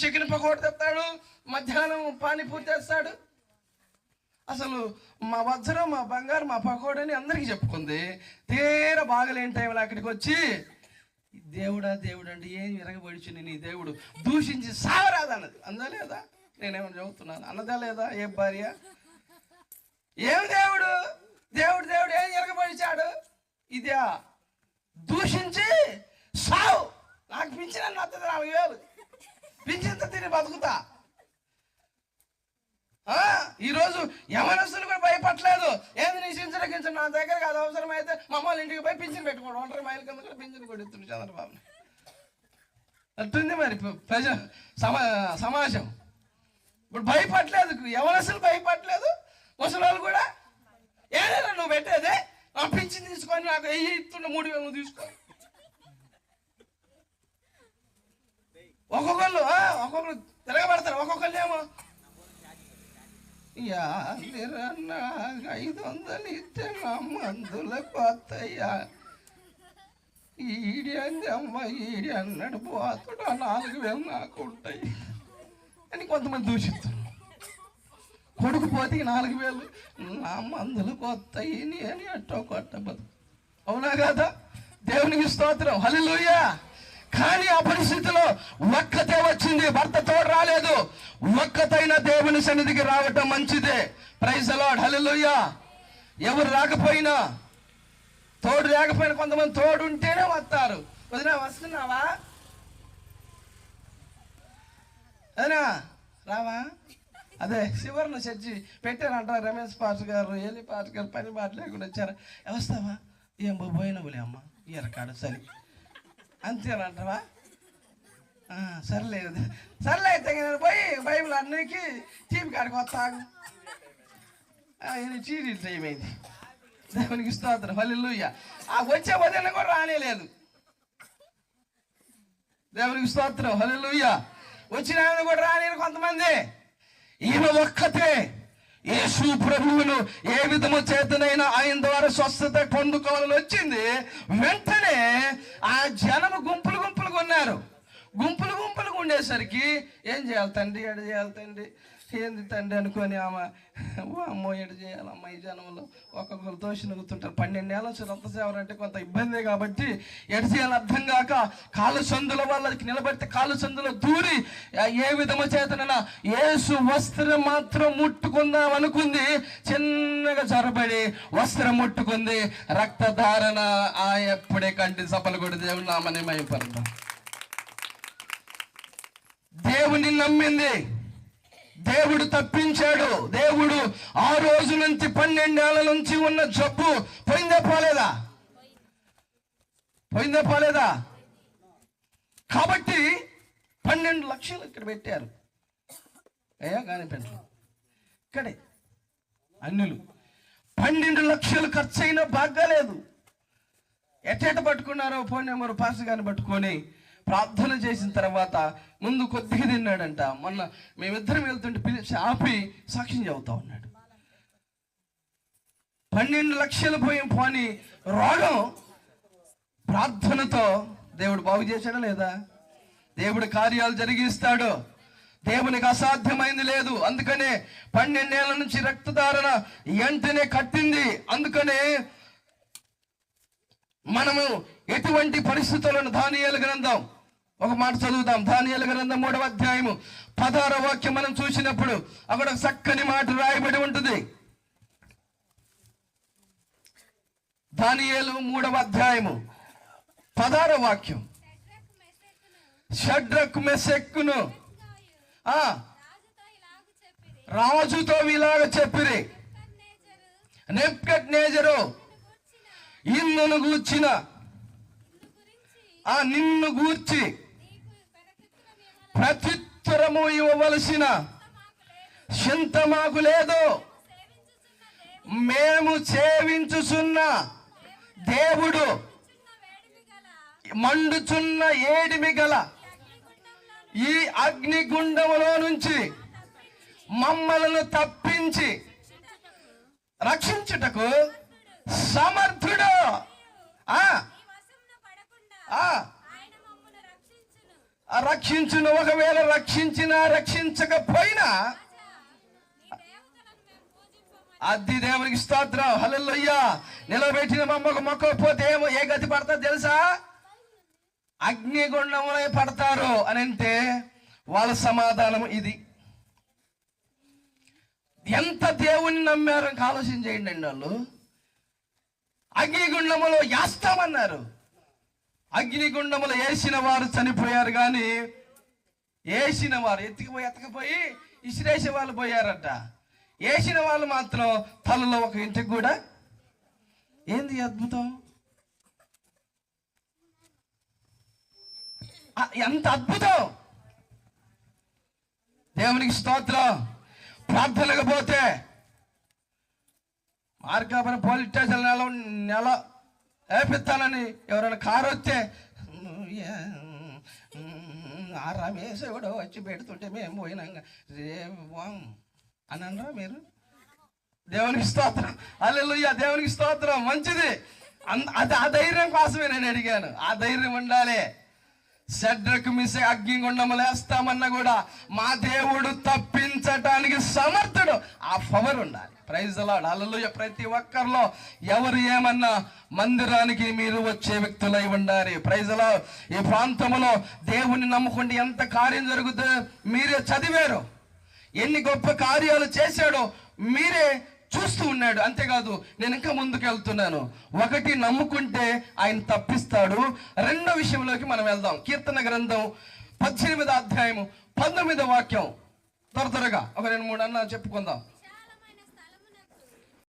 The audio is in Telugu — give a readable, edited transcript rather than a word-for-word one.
చికెన్ పకోడీ తెస్తాడు, మధ్యాహ్నం పానీపూరి తెస్తాడు. అసలు మా వజ్రం, మా బంగారు, మా పకోడని అందరికీ చెప్పుకుంది. తీరా బాగలేని టైంలో అక్కడికి వచ్చి దేవుడా దేవుడు అంటే ఏం విరగబడిచి నీ దేవుడు దూషించి సావరాదన్నది. అందా లేదా? నేనేమన్నా చెబుతున్నాను, అన్నదా లేదా? ఏ భార్య ఏం దేవుడు దేవుడు దేవుడు ఏం విరగబడిచాడు? ఇదే దూషించి సావు. నాకు పింఛన్ అన్న 40,000 పింఛన్తో తిని బతుకుతా. ఈరోజు యవనస్తులు కూడా భయపడలేదు. ఏంది నీ చించడం నా దగ్గర కాదు, అవసరమైతే మా అమ్మ ఇంటికి పోయి పింఛన్ పెట్టుకోవడం, 1.5 మైళ్ళ కింద కూడా పింఛన్ కొడుతుంది చంద్రబాబుని. అట్టుంది మరి సమాజం. ఇప్పుడు భయపడలేదు, యవనస్తులు భయపడలేదు, ముసలి కూడా. ఏదైనా నువ్వు పెట్టేదే ఆ పింఛన్ తీసుకొని నాకు 1000 ఇస్తుండే 3,000 నువ్వు తీసుకో. ఒక్కొక్కళ్ళు తిరగబడతారు. ఒక్కొక్కళ్ళు ఏమో 500 ఇస్తే నా మందుల పోతాయ్యా, ఈడి అంది అమ్మ ఈడి అన్నాడు పోతుడు, 4,000 నాకు ఉంటాయి అని కొంతమంది దూషిస్తారు. కొడుకు పోతే 4,000 నా మందులు పోతాయి అని అట్టో కొట్టబదు. అవునా కదా? దేవునికి స్తోత్రం, హల్లెలూయా. కానీ ఆ పరిస్థితిలో ఒక్కతే వచ్చింది, భర్త తోడు రాలేదు. ఒక్కతైన దేవుని సన్నిధికి రావటం మంచిదే. ప్రైజ్ ది లార్డ్, హల్లెలూయా. ఎవరు రాకపోయినా, తోడు లేకపోయినా కొంతమంది తోడు ఉంటేనే వస్తారు. వదినా వస్తున్నావా? అదేనా రావా? అదే శివర్ణ చర్చి పెట్టారంట రమేష్ పాస్ గారు, ఏలి పాస్ గారు పని బాట లేకుండా వచ్చారు. వస్తావా? ఏం పోయినవులే అమ్మ ఈరకాడ సరే అంతేనంటవా? సర్లేదు సర్లే అయితే నేను పోయి బైబిల్ అన్నికి టీవీ కాడికి వస్తాను. చీరీ టైం అయింది. దేవునికి స్తోత్రం, హల్లెలూయా. ఆ వచ్చే వదిన కూడా రానేలేదు. దేవునికి స్తోత్రం, హల్లెలూయా. వచ్చిన ఆయన కూడా రానేరు కొంతమంది. ఈమె ఒక్కతే యేసు ప్రభువును ఏ విధము చేతనైనా ఆయన ద్వారా స్వస్థత పొందుకోవాలని వచ్చింది. వెంటనే ఆ జనము గుంపులు గుంపులుగా ఉన్నారు. గుంపులు గుంపులుగా ఉండేసరికి ఏం చేయాలి తండ్రి, ఎడ చేయాలి తండ్రి, ఏంది తండ్రి అనుకొని ఆమె అమ్మో ఎడ చేయాలమ్మ ఈ జనంలో ఒక్కొక్కరు దోషి నవ్వుతుంటారు. 12 ఏళ్ళ నుంచి రక్త సేవలు అంటే కొంత ఇబ్బందే కాబట్టి ఎడ చేయాలి అర్థం కాక కాళ్ళు సందుల వాళ్ళకి నిలబడితే కాళ్ళు సందులో దూరి ఏ విధము చేతనైనా యేసు వస్త్రం మాత్రం ముట్టుకుందాం అనుకుంది. చిన్నగా జరబడి వస్త్రం ముట్టుకుంది. రక్తధారణ ఎప్పుడే కంటి సభలు కూడా దేవుని నామని మహిమపడతాం. దేవుని నమ్మింది, దేవుడు తప్పించాడు. దేవుడు ఆ రోజు నుంచి 12 ఏళ్ల నుంచి ఉన్న జబ్బు పోయిందే పోలేదా? పోయిందే పోలేదా? కాబట్టి 12 లక్షలు ఇక్కడ పెట్టారు. అయ్యా కానీ పెంచు ఇక్కడే అన్యులు 12 లక్షలు ఖర్చు అయినా బాగాలేదు. ఎట్టేట పట్టుకున్నారో ఫోన్ నెంబర్ పాస్ గాని పట్టుకొని ప్రార్థన చేసిన తర్వాత ముందు కొద్దిగా తిన్నాడంట. మొన్న మేమిద్దరం వెళ్తుంటే పిలిచి ఆపి సాక్ష్యం చెబుతా ఉన్నాడు. 12 లక్షలు పోని రోగం ప్రార్థనతో దేవుడు బాగు చేశాడా లేదా? దేవుడు కార్యాలు జరిగిస్తాడు. దేవునికి అసాధ్యమైంది లేదు. అందుకనే 12 ఏళ్ల నుంచి రక్తధారణ వెంటనే కట్టింది. అందుకనే మనము ఎటువంటి పరిస్థితులను దానియేలు గ్రంథం ఒక మాట చదువుతాం. దానియేలు గ్రంథం 3వ అధ్యాయము 16వ వాక్యం మనం చూసినప్పుడు అక్కడ చక్కని మాట రాయబడి ఉంటుంది. దానియేలు 3వ అధ్యాయము 16వ వాక్యం. షడ్రకు మెషెక్కును రాజుతో ఇలాగ చెప్పిరి, నెబుకద్నెజరు ఇన్నును గూర్చిన నిన్ను గూర్చి ప్రత్యుత్తరము ఇవ్వవలసిన చింత మాకు లేదు. మేము సేవించుచున్న దేవుడు మండుచున్న ఏడిమి గల ఈ అగ్నిగుండములో నుంచి మమ్మలను తప్పించి రక్షించుటకు సమర్థుడు. రక్షించును. ఒకవేళ రక్షించినా రక్షించకపోయినా అది దేవునికి స్తోత్రం. హల్లెలూయా. నిలబెట్టిన మొక్కకపోతే ఏమో ఏ గతి పడతారు తెలుసా? అగ్నిగుండంలో పడతారు అని అంటే వాళ్ళ సమాధానం ఇది. ఎంత దేవుణ్ణి నమ్మారు ఆలోచన చేయండి అండి. వాళ్ళు అగ్నిగుండములో వేస్తామన్నారు. అగ్నిగుండములో వేసిన వారు చనిపోయారు, కానీ వేసిన వారు ఎత్తకపోయి ఇసిరేసే వాళ్ళు పోయారట. వేసిన వాళ్ళు మాత్రం తలలో ఒక ఇంటికి కూడా. ఏంది అద్భుతం! ఎంత అద్భుతం! దేవునికి స్తోత్రం. ప్రార్థనకు పోతే మార్కాపురం పోలీస్ స్టేషన్ నెల వేపిస్తానని ఎవరైనా కారు వస్తే ఆ రమేష్ ఎవడో వచ్చి పెడుతుంటే మేము పోయినాక అని అనరా మీరు? దేవునికి స్తోత్రం. హల్లెలూయా. దేవునికి స్తోత్రం. మంచిది. అది ఆ ధైర్యం కోసమే నేను అడిగాను. ఆ ధైర్యం ఉండాలి. షడ్రకు మిషక్ అగ్నిగుండములో వేస్తామన్నా కూడా మా దేవుడు తప్పించటానికి సమర్థుడు. ఆ పవర్ ఉండాలి. Praise the Lord. హల్లెలూయా. ప్రతి ఒక్కరిలో ఎవరు ఏమన్నా మందిరానికి మీరు వచ్చే వ్యక్తులై ఉండాలి. Praise the Lord. ఈ ప్రాంతంలో దేవుని నమ్ముకుంటే ఎంత కార్యం జరుగుతుందో మీరే చదివారు. ఎన్ని గొప్ప కార్యాలు చేశాడో మీరే చూస్తూ ఉన్నాడు. అంతేకాదు, నేను ఇంకా ముందుకు వెళ్తున్నాను. ఒకటి, నమ్ముకుంటే ఆయన తప్పిస్తాడు. రెండో విషయంలోకి మనం వెళ్దాం. కీర్తన గ్రంథం 18వ అధ్యాయము 19వ వాక్యం. త్వరగా ఒక 2-3 అన్నా చెప్పుకుందాం.